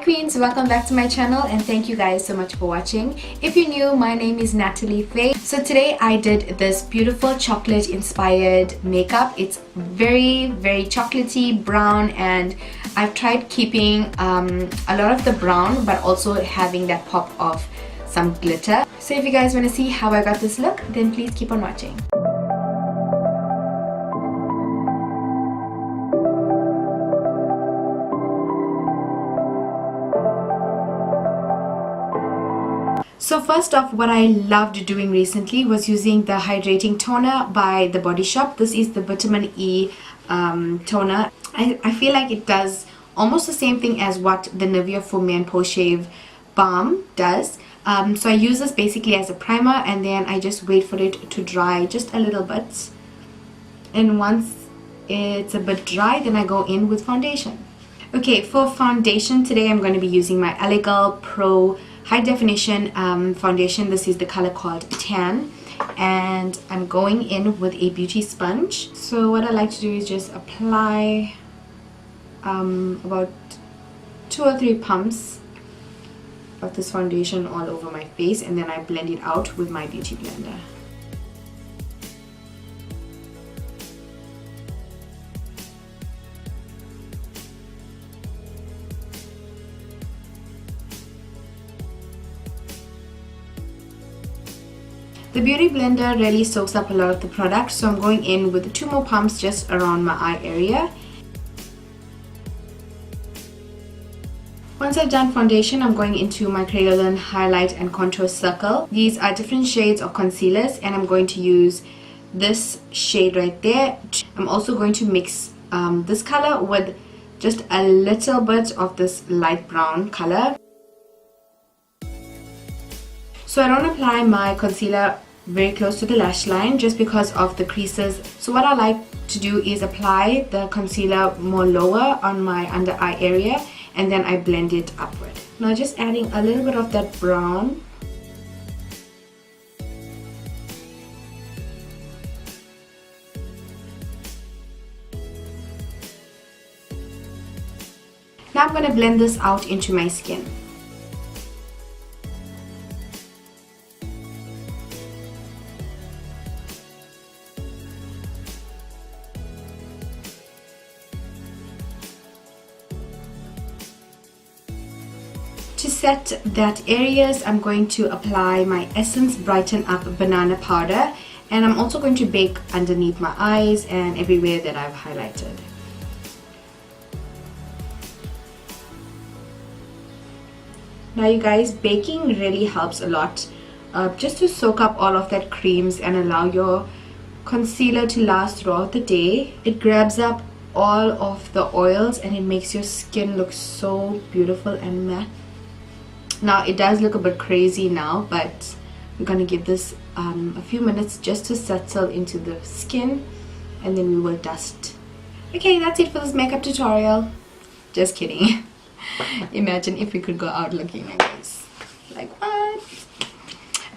Queens, welcome back to my channel and thank you guys so much for watching. If you're new, my name is Natalie Faye. So today I did this beautiful chocolate inspired makeup. It's very chocolatey brown, and I've tried keeping a lot of the brown but also having that pop of some glitter. So if you guys want to see how I got this look, then please keep on watching. So first off, what I loved doing recently was using the hydrating toner by the Body Shop. This is the vitamin E toner. I feel like it does almost the same thing as what the Nivea For Men Post Shave Balm does. So I use this basically as a primer, and then I just wait for it to dry just a little bit. And once it's a bit dry, then I go in with foundation. Okay, for foundation today I'm going to be using my Elegant Pro High Definition foundation. This is the color called Tan, and I'm going in with a beauty sponge. So what I like to do is just apply about 2 or 3 pumps of this foundation all over my face, and then I blend it out with my beauty blender. The beauty blender really soaks up a lot of the product, so I'm going in with 2 more pumps just around my eye area. Once I've done foundation, I'm going into my Kryolan highlight and contour circle. These are different shades of concealers, and I'm going to use this shade right there. I'm also going to mix this color with just a little bit of this light brown color. So I don't apply my concealer very close to the lash line just because of the creases. So what I like to do is apply the concealer more lower on my under eye area, and then I blend it upward. Now just adding a little bit of that brown. Now I'm going to blend this out into my skin. To set that areas, I'm going to apply my Essence Brighten Up Banana Powder, and I'm also going to bake underneath my eyes and everywhere that I've highlighted. Now you guys, baking really helps a lot just to soak up all of that creams and allow your concealer to last throughout the day. It grabs up all of the oils and it makes your skin look so beautiful and matte. Now it does look a bit crazy now, but I'm gonna give this a few minutes just to settle into the skin, and then we will dust. Okay, that's it for this makeup tutorial. Just kidding. Imagine if we could go out looking like this. Like what?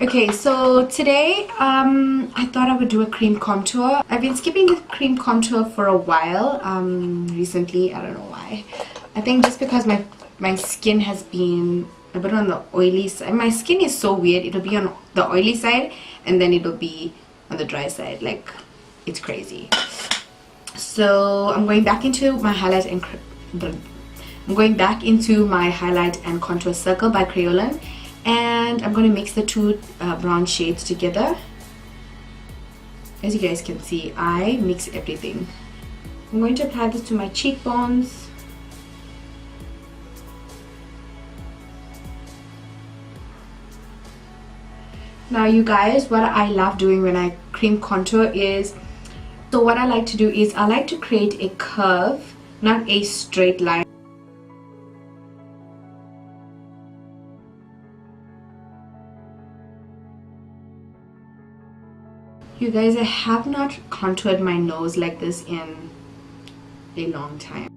Okay, so today I thought I would do a cream contour. I've been skipping the cream contour for a while recently. I don't know why. I think just because my skin has been a bit on the oily side. My skin is so weird. It'll be on the oily side and then it'll be on the dry side. Like, it's crazy. So I'm going back into my highlight and contour circle by Kryolan, and I'm going to mix the 2 brown shades together. As you guys can see, I mix everything. I'm going to apply this to my cheekbones. Now you guys, what I love doing when I cream contour is, so what I like to do is I like to create a curve, not a straight line. You guys, I have not contoured my nose like this in a long time.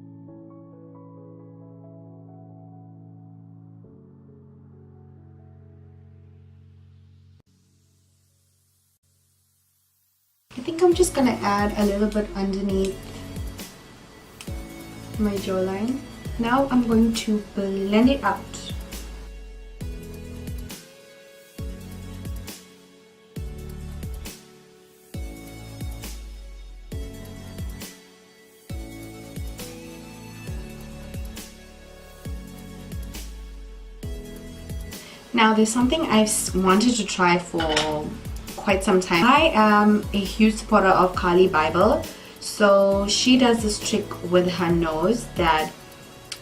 I think I'm just gonna add a little bit underneath my jawline. Now I'm going to blend it out. Now there's something I've wanted to try for quite some time. I am a huge supporter of Kylie Bible. So she does this trick with her nose that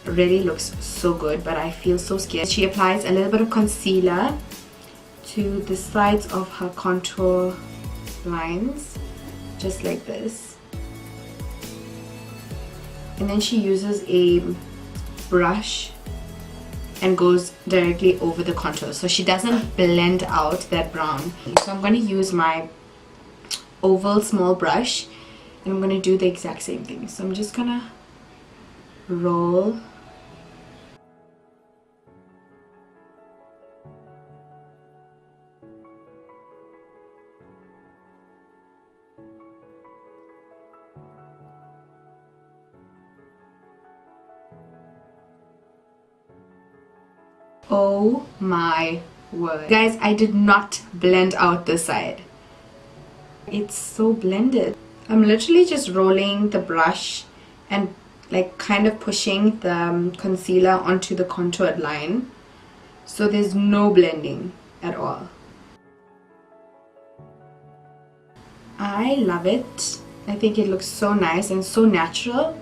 really looks so good, but I feel so scared. She applies a little bit of concealer to the sides of her contour lines, just like this. And then she uses a brush and goes directly over the contour, so she doesn't blend out that brown. So I'm going to use my oval small brush and I'm going to do the exact same thing. So I'm just going to roll. Oh my word. Guys, I did not blend out this side. It's so blended. I'm literally just rolling the brush and like kind of pushing the concealer onto the contoured line. So there's no blending at all. I love it. I think it looks so nice and so natural.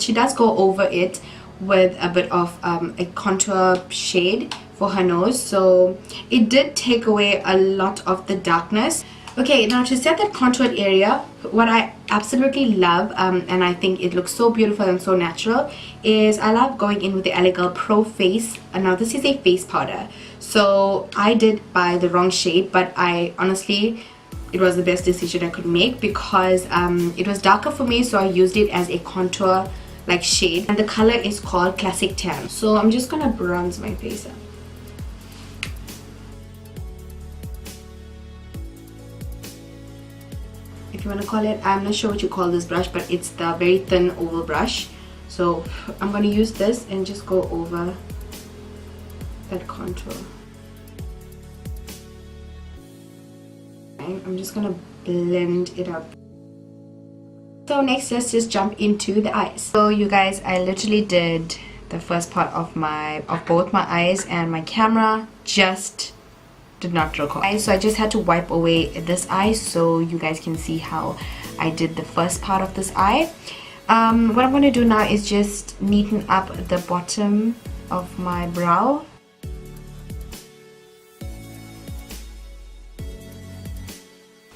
She does go over it with a bit of a contour shade for her nose, so it did take away a lot of the darkness. Okay, now to set that contoured area, what I absolutely love and I think it looks so beautiful and so natural is I love going in with the LA Girl Pro Face. Now this is a face powder, so I did buy the wrong shade, but I honestly, it was the best decision I could make because it was darker for me, so I used it as a contour like shade, and the color is called Classic Tan. So I'm just gonna bronze my face up. If you want to call it, I'm not sure what you call this brush, but it's the very thin oval brush. So I'm going to use this and just go over that contour. I'm just going to blend it up. So next, let's just jump into the eyes. So you guys, I literally did the first part of both my eyes, and my camera just did not record. So I just had to wipe away this eye so you guys can see how I did the first part of this eye. What I'm going to do now is just neaten up the bottom of my brow.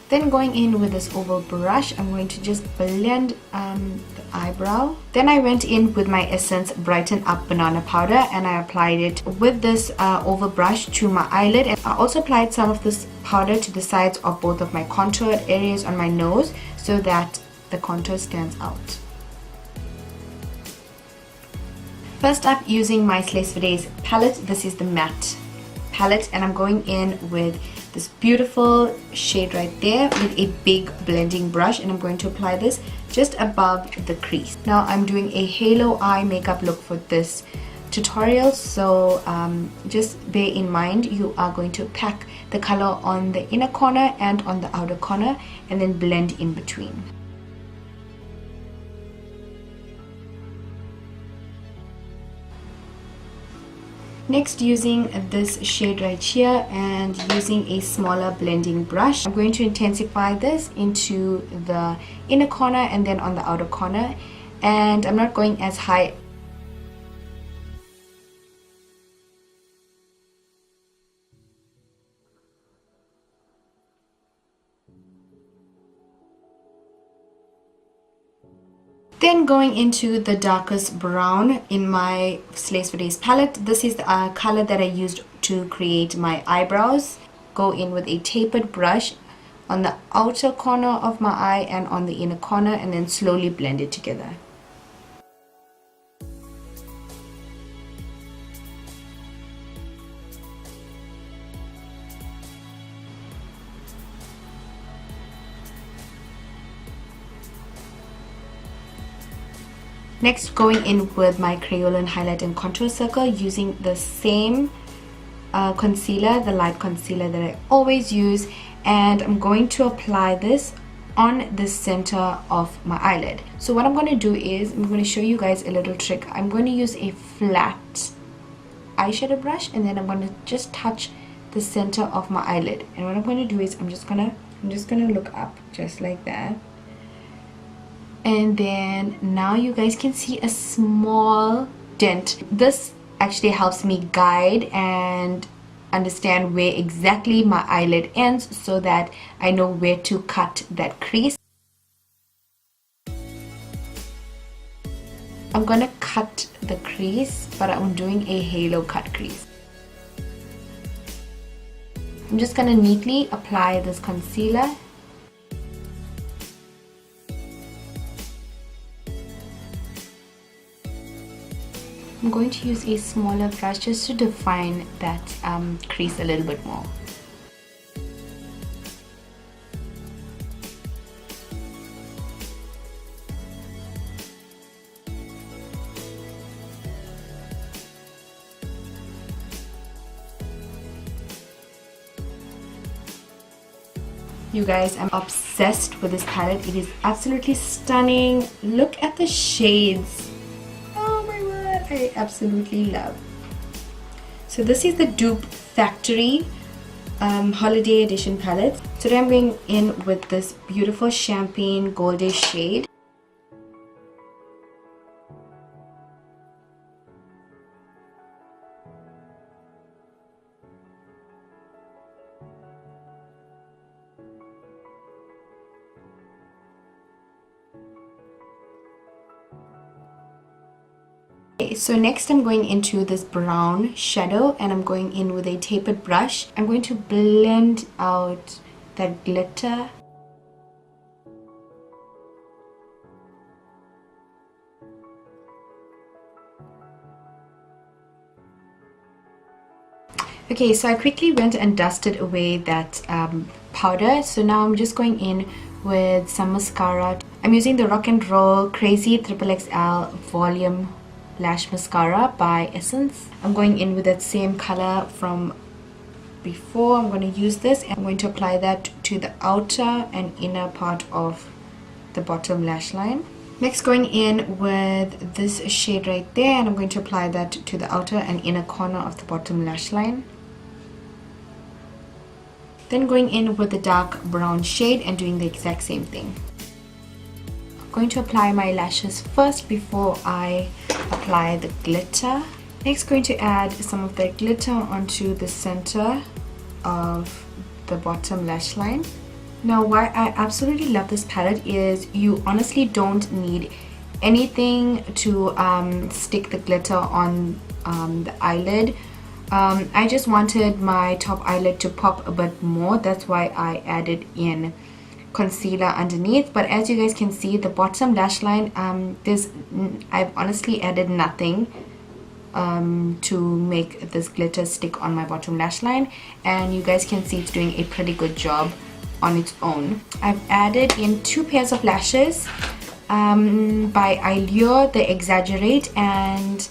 Then going in with this oval brush, I'm going to just blend the eyebrow. Then I went in with my Essence Brighten Up Banana Powder and I applied it with this oval brush to my eyelid. And I also applied some of this powder to the sides of both of my contoured areas on my nose so that the contour stands out. First up, using my Slace for Days palette. This is the matte palette and I'm going in with this beautiful shade right there with a big blending brush, and I'm going to apply this just above the crease. Now I'm doing a halo eye makeup look for this tutorial, so just bear in mind you are going to pack the color on the inner corner and on the outer corner and then blend in between. Next, using this shade right here and using a smaller blending brush, I'm going to intensify this into the inner corner and then on the outer corner, and I'm not going as high. Then going into the darkest brown in my Slace for Days palette. This is the color that I used to create my eyebrows. Go in with a tapered brush on the outer corner of my eye and on the inner corner, and then slowly blend it together. Next, going in with my Kryolan highlight and contour circle using the same concealer, the light concealer that I always use, and I'm going to apply this on the center of my eyelid. So what I'm going to do is I'm going to show you guys a little trick. I'm going to use a flat eyeshadow brush, and then I'm going to just touch the center of my eyelid. And what I'm going to do is I'm just gonna look up just like that. And then now you guys can see a small dent. This actually helps me guide and understand where exactly my eyelid ends so that I know where to cut that crease. I'm gonna cut the crease, but I'm doing a halo cut crease. I'm just gonna neatly apply this concealer. I'm going to use a smaller brush just to define that crease a little bit more. You guys, I'm obsessed with this palette. It is absolutely stunning. Look at the shades. I absolutely love. So this is the Dupe Factorie Holiday Edition palette. Today I'm going in with this beautiful champagne goldish shade. So next I'm going into this brown shadow, and I'm going in with a tapered brush. I'm going to blend out that glitter. Okay, so I quickly went and dusted away that powder. So now I'm just going in with some mascara. I'm using the Rock and Roll Crazy XXL Volume Lash Mascara by Essence. I'm going in with that same color from before. I'm going to use this, and I'm going to apply that to the outer and inner part of the bottom lash line. Next, going in with this shade right there, and I'm going to apply that to the outer and inner corner of the bottom lash line. Then going in with the dark brown shade and doing the exact same thing. Going to apply my lashes first before I apply the glitter. Next, going to add some of that glitter onto the center of the bottom lash line. Now, why I absolutely love this palette is you honestly don't need anything to stick the glitter on the eyelid. I just wanted my top eyelid to pop a bit more. That's why I added in concealer underneath. But as you guys can see, the bottom lash line, I've honestly added nothing to make this glitter stick on my bottom lash line, and you guys can see it's doing a pretty good job on its own. I've added in 2 pairs of lashes by eylure, the Exaggerate, and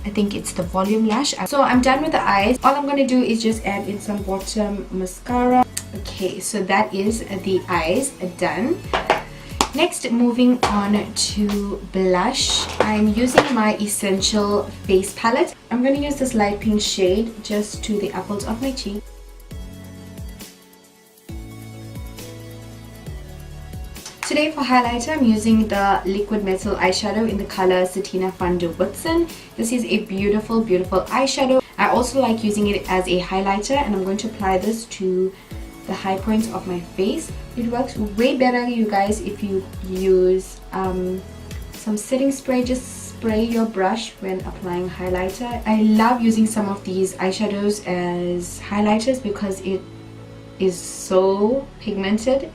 I think it's the volume lash. So I'm done with the eyes. All I'm going to do is just add in some bottom mascara. Okay, so that is the eyes done. Next, moving on to blush. I'm using my Essential Face Palette. I'm going to use this light pink shade just to the apples of my cheek. Today for highlighter, I'm using the liquid metal eyeshadow in the color Satina Woodsen. This is a beautiful, beautiful eyeshadow. I also like using it as a highlighter, and I'm going to apply this to the high points of my face. It works way better, you guys, if you use some setting spray. Just spray your brush when applying highlighter. I love using some of these eyeshadows as highlighters because it is so pigmented.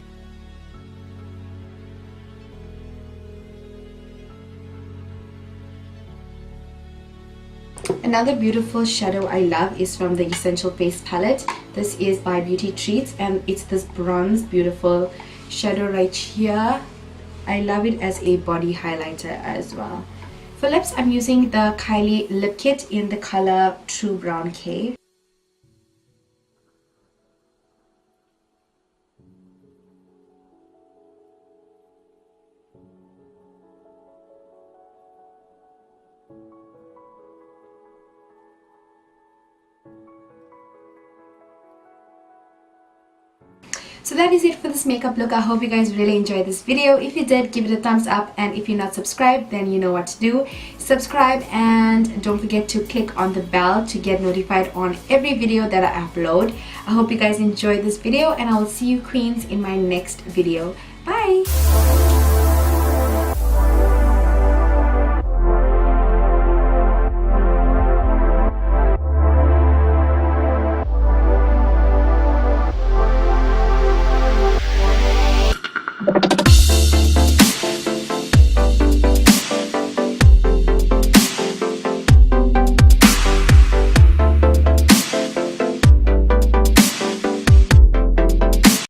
Another beautiful shadow I love is from the Essential Face Palette. This is by Beauty Treats, and it's this bronze beautiful shadow right here. I love it as a body highlighter as well. For lips, I'm using the Kylie lip kit in the color True Brown Cave. So that is it for this makeup look. I hope you guys really enjoyed this video. If you did, give it a thumbs up, and if you're not subscribed, then you know what to do. Subscribe, and don't forget to click on the bell to get notified on every video that I upload. I hope you guys enjoyed this video, and I will see you queens in my next video. Bye!